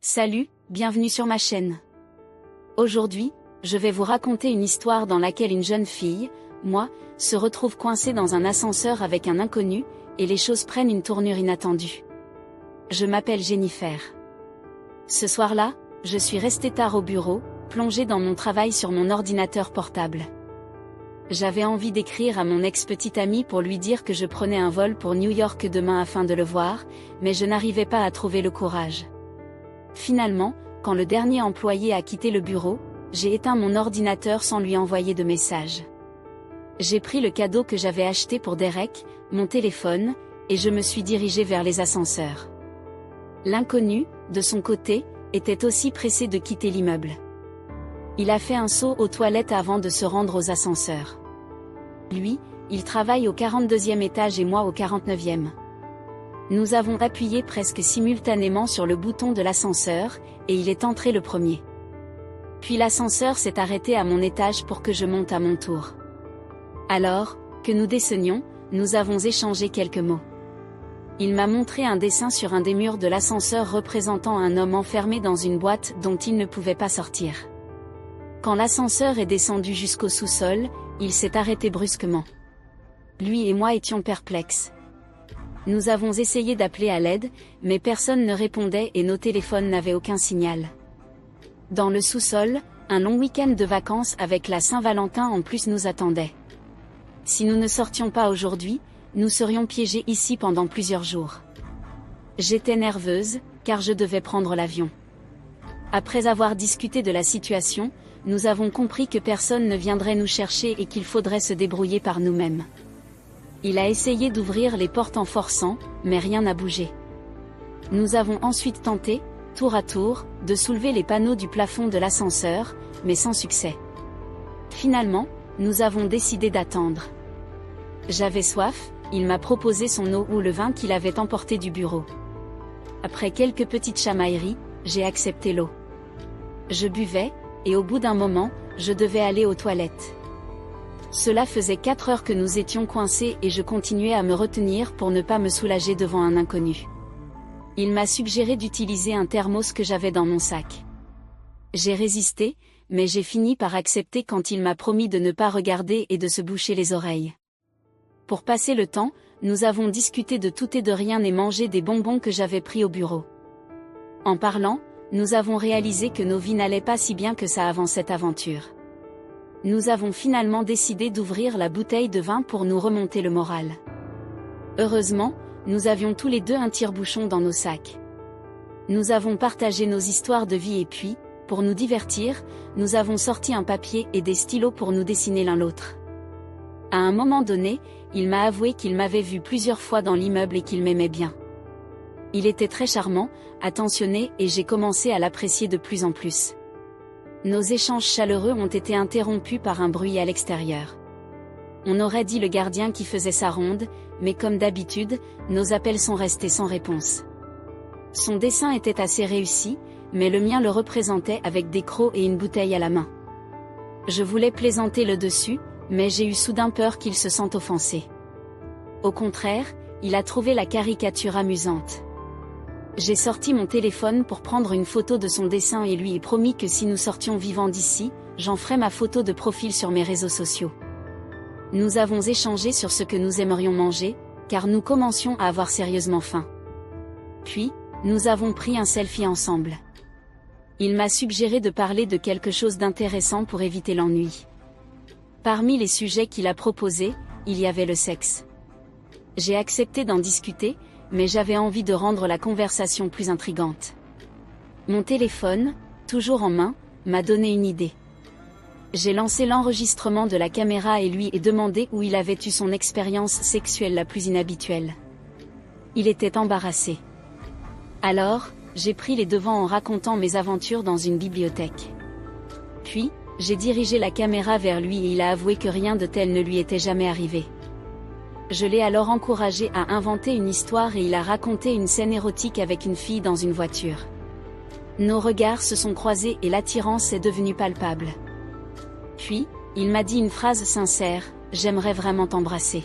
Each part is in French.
Salut, bienvenue sur ma chaîne. Aujourd'hui, je vais vous raconter une histoire dans laquelle une jeune fille, moi, se retrouve coincée dans un ascenseur avec un inconnu, et les choses prennent une tournure inattendue. Je m'appelle Jennifer. Ce soir-là, je suis restée tard au bureau, plongée dans mon travail sur mon ordinateur portable. J'avais envie d'écrire à mon ex-petite amie pour lui dire que je prenais un vol pour New York demain afin de le voir, mais je n'arrivais pas à trouver le courage. Finalement, quand le dernier employé a quitté le bureau, j'ai éteint mon ordinateur sans lui envoyer de message. J'ai pris le cadeau que j'avais acheté pour Derek, mon téléphone, et je me suis dirigée vers les ascenseurs. L'inconnu, de son côté, était aussi pressé de quitter l'immeuble. Il a fait un saut aux toilettes avant de se rendre aux ascenseurs. Lui, il travaille au 42e étage et moi au 49e. Nous avons appuyé presque simultanément sur le bouton de l'ascenseur, et il est entré le premier. Puis l'ascenseur s'est arrêté à mon étage pour que je monte à mon tour. Alors, que nous descenions, nous avons échangé quelques mots. Il m'a montré un dessin sur un des murs de l'ascenseur représentant un homme enfermé dans une boîte dont il ne pouvait pas sortir. Quand l'ascenseur est descendu jusqu'au sous-sol, il s'est arrêté brusquement. Lui et moi étions perplexes. Nous avons essayé d'appeler à l'aide, mais personne ne répondait et nos téléphones n'avaient aucun signal. Dans le sous-sol, un long week-end de vacances avec la Saint-Valentin en plus nous attendait. Si nous ne sortions pas aujourd'hui, nous serions piégés ici pendant plusieurs jours. J'étais nerveuse, car je devais prendre l'avion. Après avoir discuté de la situation, nous avons compris que personne ne viendrait nous chercher et qu'il faudrait se débrouiller par nous-mêmes. Il a essayé d'ouvrir les portes en forçant, mais rien n'a bougé. Nous avons ensuite tenté, tour à tour, de soulever les panneaux du plafond de l'ascenseur, mais sans succès. Finalement, nous avons décidé d'attendre. J'avais soif, il m'a proposé son eau ou le vin qu'il avait emporté du bureau. Après quelques petites chamailleries, j'ai accepté l'eau. Je buvais, et au bout d'un moment, je devais aller aux toilettes. Cela faisait 4 heures que nous étions coincés et je continuais à me retenir pour ne pas me soulager devant un inconnu. Il m'a suggéré d'utiliser un thermos que j'avais dans mon sac. J'ai résisté, mais j'ai fini par accepter quand il m'a promis de ne pas regarder et de se boucher les oreilles. Pour passer le temps, nous avons discuté de tout et de rien et mangé des bonbons que j'avais pris au bureau. En parlant, nous avons réalisé que nos vies n'allaient pas si bien que ça avant cette aventure. Nous avons finalement décidé d'ouvrir la bouteille de vin pour nous remonter le moral. Heureusement, nous avions tous les deux un tire-bouchon dans nos sacs. Nous avons partagé nos histoires de vie et puis, pour nous divertir, nous avons sorti un papier et des stylos pour nous dessiner l'un l'autre. À un moment donné, il m'a avoué qu'il m'avait vu plusieurs fois dans l'immeuble et qu'il m'aimait bien. Il était très charmant, attentionné et j'ai commencé à l'apprécier de plus en plus. Nos échanges chaleureux ont été interrompus par un bruit à l'extérieur. On aurait dit le gardien qui faisait sa ronde, mais comme d'habitude, nos appels sont restés sans réponse. Son dessin était assez réussi, mais le mien le représentait avec des crocs et une bouteille à la main. Je voulais plaisanter le dessus, mais j'ai eu soudain peur qu'il se sente offensé. Au contraire, il a trouvé la caricature amusante. J'ai sorti mon téléphone pour prendre une photo de son dessin et lui ai promis que si nous sortions vivants d'ici, j'en ferais ma photo de profil sur mes réseaux sociaux. Nous avons échangé sur ce que nous aimerions manger, car nous commencions à avoir sérieusement faim. Puis, nous avons pris un selfie ensemble. Il m'a suggéré de parler de quelque chose d'intéressant pour éviter l'ennui. Parmi les sujets qu'il a proposés, il y avait le sexe. J'ai accepté d'en discuter, mais j'avais envie de rendre la conversation plus intrigante. Mon téléphone, toujours en main, m'a donné une idée. J'ai lancé l'enregistrement de la caméra et lui ai demandé où il avait eu son expérience sexuelle la plus inhabituelle. Il était embarrassé. Alors, j'ai pris les devants en racontant mes aventures dans une bibliothèque. Puis, j'ai dirigé la caméra vers lui et il a avoué que rien de tel ne lui était jamais arrivé. Je l'ai alors encouragé à inventer une histoire et il a raconté une scène érotique avec une fille dans une voiture. Nos regards se sont croisés et l'attirance est devenue palpable. Puis, il m'a dit une phrase sincère, « J'aimerais vraiment t'embrasser ».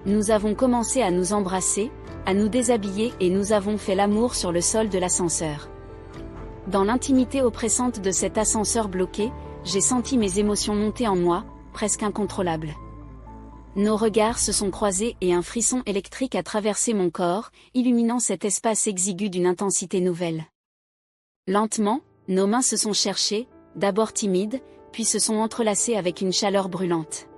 Nous avons commencé à nous embrasser, à nous déshabiller et nous avons fait l'amour sur le sol de l'ascenseur. Dans l'intimité oppressante de cet ascenseur bloqué, j'ai senti mes émotions monter en moi, presque incontrôlables. Nos regards se sont croisés et un frisson électrique a traversé mon corps, illuminant cet espace exigu d'une intensité nouvelle. Lentement, nos mains se sont cherchées, d'abord timides, puis se sont entrelacées avec une chaleur brûlante.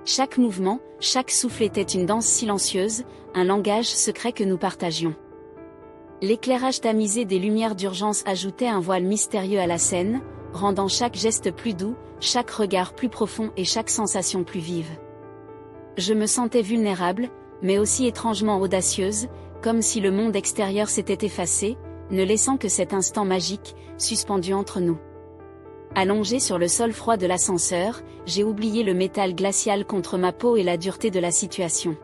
Chaque mouvement, chaque souffle était une danse silencieuse, un langage secret que nous partagions. L'éclairage tamisé des lumières d'urgence ajoutait un voile mystérieux à la scène, rendant chaque geste plus doux, chaque regard plus profond et chaque sensation plus vive. Je me sentais vulnérable, mais aussi étrangement audacieuse, comme si le monde extérieur s'était effacé, ne laissant que cet instant magique, suspendu entre nous. Allongé sur le sol froid de l'ascenseur, j'ai oublié le métal glacial contre ma peau et la dureté de la situation.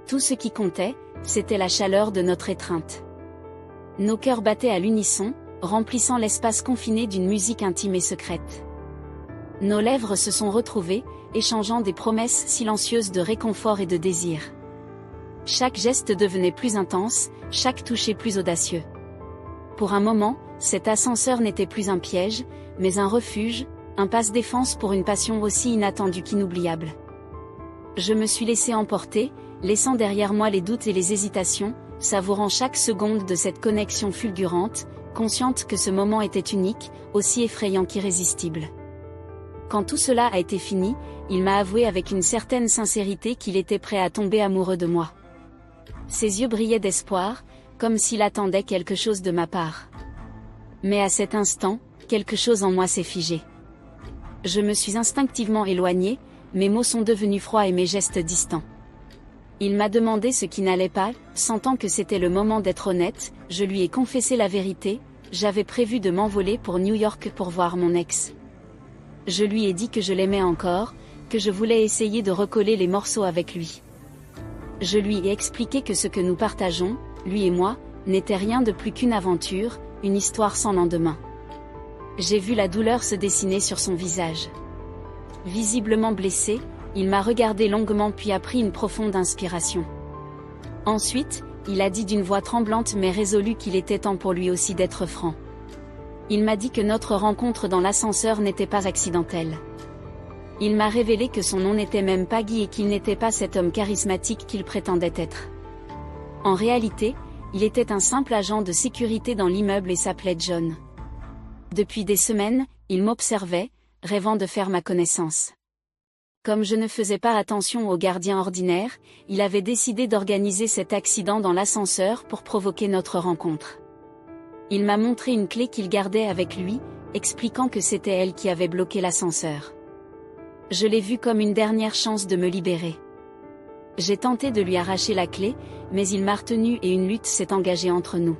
Tout ce qui comptait, c'était la chaleur de notre étreinte. Nos cœurs battaient à l'unisson, remplissant l'espace confiné d'une musique intime et secrète. Nos lèvres se sont retrouvées, échangeant des promesses silencieuses de réconfort et de désir. Chaque geste devenait plus intense, chaque toucher plus audacieux. Pour un moment, cet ascenseur n'était plus un piège, mais un refuge, un passe-défense pour une passion aussi inattendue qu'inoubliable. Je me suis laissé emporter, laissant derrière moi les doutes et les hésitations, savourant chaque seconde de cette connexion fulgurante, consciente que ce moment était unique, aussi effrayant qu'irrésistible. Quand tout cela a été fini, il m'a avoué avec une certaine sincérité qu'il était prêt à tomber amoureux de moi. Ses yeux brillaient d'espoir, comme s'il attendait quelque chose de ma part. Mais à cet instant, quelque chose en moi s'est figé. Je me suis instinctivement éloignée, mes mots sont devenus froids et mes gestes distants. Il m'a demandé ce qui n'allait pas, sentant que c'était le moment d'être honnête, je lui ai confessé la vérité, j'avais prévu de m'envoler pour New York pour voir mon ex. Je lui ai dit que je l'aimais encore, que je voulais essayer de recoller les morceaux avec lui. Je lui ai expliqué que ce que nous partageons, lui et moi, n'était rien de plus qu'une aventure, une histoire sans lendemain. J'ai vu la douleur se dessiner sur son visage. Visiblement blessé, il m'a regardé longuement puis a pris une profonde inspiration. Ensuite, il a dit d'une voix tremblante mais résolue qu'il était temps pour lui aussi d'être franc. Il m'a dit que notre rencontre dans l'ascenseur n'était pas accidentelle. Il m'a révélé que son nom n'était même pas Guy et qu'il n'était pas cet homme charismatique qu'il prétendait être. En réalité, il était un simple agent de sécurité dans l'immeuble et s'appelait John. Depuis des semaines, il m'observait, rêvant de faire ma connaissance. Comme je ne faisais pas attention aux gardiens ordinaires, il avait décidé d'organiser cet accident dans l'ascenseur pour provoquer notre rencontre. Il m'a montré une clé qu'il gardait avec lui, expliquant que c'était elle qui avait bloqué l'ascenseur. Je l'ai vu comme une dernière chance de me libérer. J'ai tenté de lui arracher la clé, mais il m'a retenu et une lutte s'est engagée entre nous.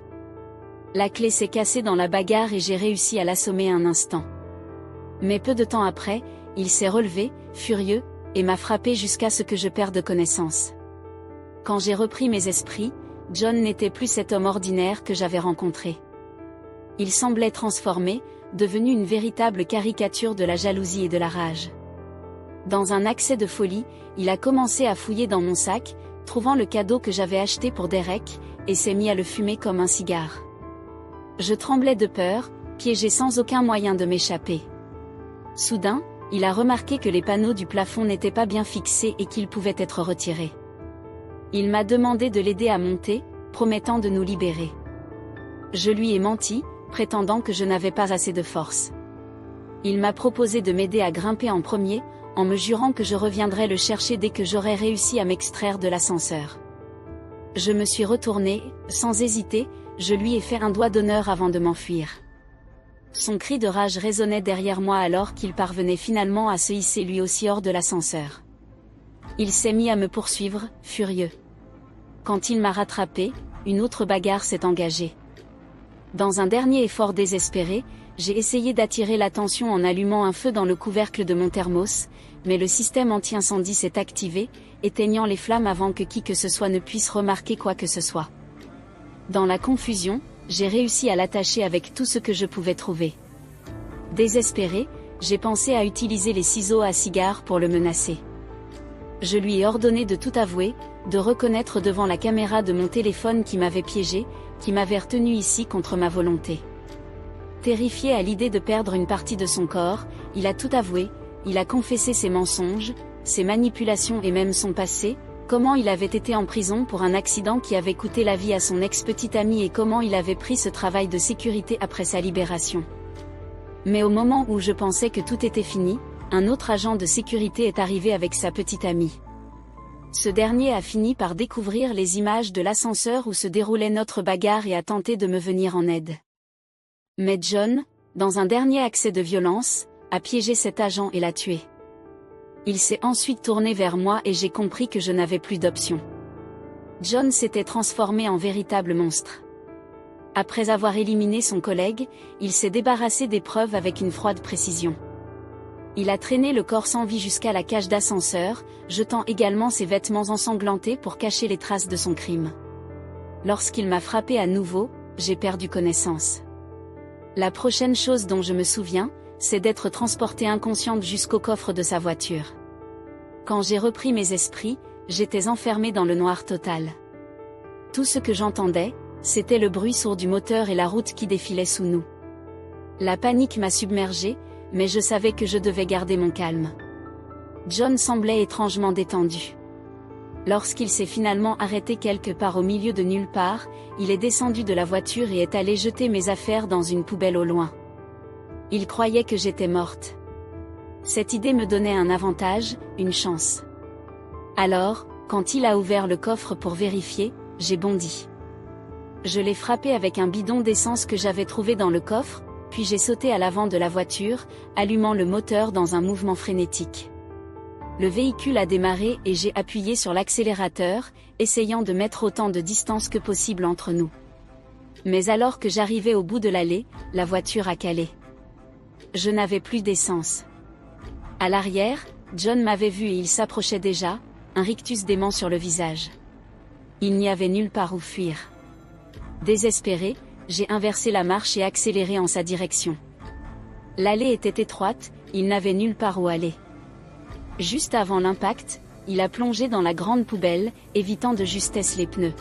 La clé s'est cassée dans la bagarre et j'ai réussi à l'assommer un instant. Mais peu de temps après, il s'est relevé, furieux, et m'a frappé jusqu'à ce que je perde connaissance. Quand j'ai repris mes esprits, John n'était plus cet homme ordinaire que j'avais rencontré. Il semblait transformé, devenu une véritable caricature de la jalousie et de la rage. Dans un accès de folie, il a commencé à fouiller dans mon sac, trouvant le cadeau que j'avais acheté pour Derek, et s'est mis à le fumer comme un cigare. Je tremblais de peur, piégé sans aucun moyen de m'échapper. Soudain, il a remarqué que les panneaux du plafond n'étaient pas bien fixés et qu'ils pouvaient être retirés. Il m'a demandé de l'aider à monter, promettant de nous libérer. Je lui ai menti, prétendant que je n'avais pas assez de force. Il m'a proposé de m'aider à grimper en premier, en me jurant que je reviendrais le chercher dès que j'aurais réussi à m'extraire de l'ascenseur. Je me suis retournée, sans hésiter, je lui ai fait un doigt d'honneur avant de m'enfuir. Son cri de rage résonnait derrière moi alors qu'il parvenait finalement à se hisser lui aussi hors de l'ascenseur. Il s'est mis à me poursuivre, furieux. Quand il m'a rattrapé, une autre bagarre s'est engagée. Dans un dernier effort désespéré, j'ai essayé d'attirer l'attention en allumant un feu dans le couvercle de mon thermos, mais le système anti-incendie s'est activé, éteignant les flammes avant que qui que ce soit ne puisse remarquer quoi que ce soit. Dans la confusion, j'ai réussi à l'attacher avec tout ce que je pouvais trouver. Désespéré, j'ai pensé à utiliser les ciseaux à cigare pour le menacer. Je lui ai ordonné de tout avouer, de reconnaître devant la caméra de mon téléphone qui m'avait piégé, qui m'avait retenu ici contre ma volonté. Terrifié à l'idée de perdre une partie de son corps, il a tout avoué, il a confessé ses mensonges, ses manipulations et même son passé, comment il avait été en prison pour un accident qui avait coûté la vie à son ex-petite amie et comment il avait pris ce travail de sécurité après sa libération. Mais au moment où je pensais que tout était fini, un autre agent de sécurité est arrivé avec sa petite amie. Ce dernier a fini par découvrir les images de l'ascenseur où se déroulait notre bagarre et a tenté de me venir en aide. Mais John, dans un dernier accès de violence, a piégé cet agent et l'a tué. Il s'est ensuite tourné vers moi et j'ai compris que je n'avais plus d'option. John s'était transformé en véritable monstre. Après avoir éliminé son collègue, il s'est débarrassé des preuves avec une froide précision. Il a traîné le corps sans vie jusqu'à la cage d'ascenseur, jetant également ses vêtements ensanglantés pour cacher les traces de son crime. Lorsqu'il m'a frappé à nouveau, j'ai perdu connaissance. La prochaine chose dont je me souviens, c'est d'être transportée inconsciente jusqu'au coffre de sa voiture. Quand j'ai repris mes esprits, j'étais enfermée dans le noir total. Tout ce que j'entendais, c'était le bruit sourd du moteur et la route qui défilait sous nous. La panique m'a submergée, mais je savais que je devais garder mon calme. John semblait étrangement détendu. Lorsqu'il s'est finalement arrêté quelque part au milieu de nulle part, il est descendu de la voiture et est allé jeter mes affaires dans une poubelle au loin. Il croyait que j'étais morte. Cette idée me donnait un avantage, une chance. Alors, quand il a ouvert le coffre pour vérifier, j'ai bondi. Je l'ai frappé avec un bidon d'essence que j'avais trouvé dans le coffre, puis j'ai sauté à l'avant de la voiture, allumant le moteur dans un mouvement frénétique. Le véhicule a démarré et j'ai appuyé sur l'accélérateur, essayant de mettre autant de distance que possible entre nous. Mais alors que j'arrivais au bout de l'allée, la voiture a calé. Je n'avais plus d'essence. À l'arrière, John m'avait vu et il s'approchait déjà, un rictus dément sur le visage. Il n'y avait nulle part où fuir. Désespéré, j'ai inversé la marche et accéléré en sa direction. L'allée était étroite, il n'avait nulle part où aller. Juste avant l'impact, il a plongé dans la grande poubelle, évitant de justesse les pneus.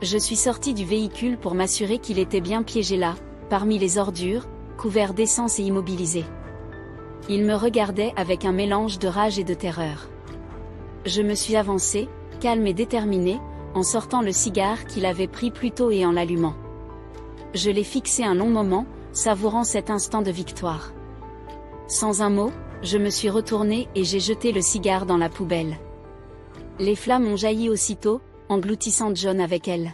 Je suis sorti du véhicule pour m'assurer qu'il était bien piégé là, parmi les ordures, couvert d'essence et immobilisé. Il me regardait avec un mélange de rage et de terreur. Je me suis avancé, calme et déterminé, en sortant le cigare qu'il avait pris plus tôt et en l'allumant. Je l'ai fixé un long moment, savourant cet instant de victoire. Sans un mot, je me suis retournée et j'ai jeté le cigare dans la poubelle. Les flammes ont jailli aussitôt, engloutissant John avec elles.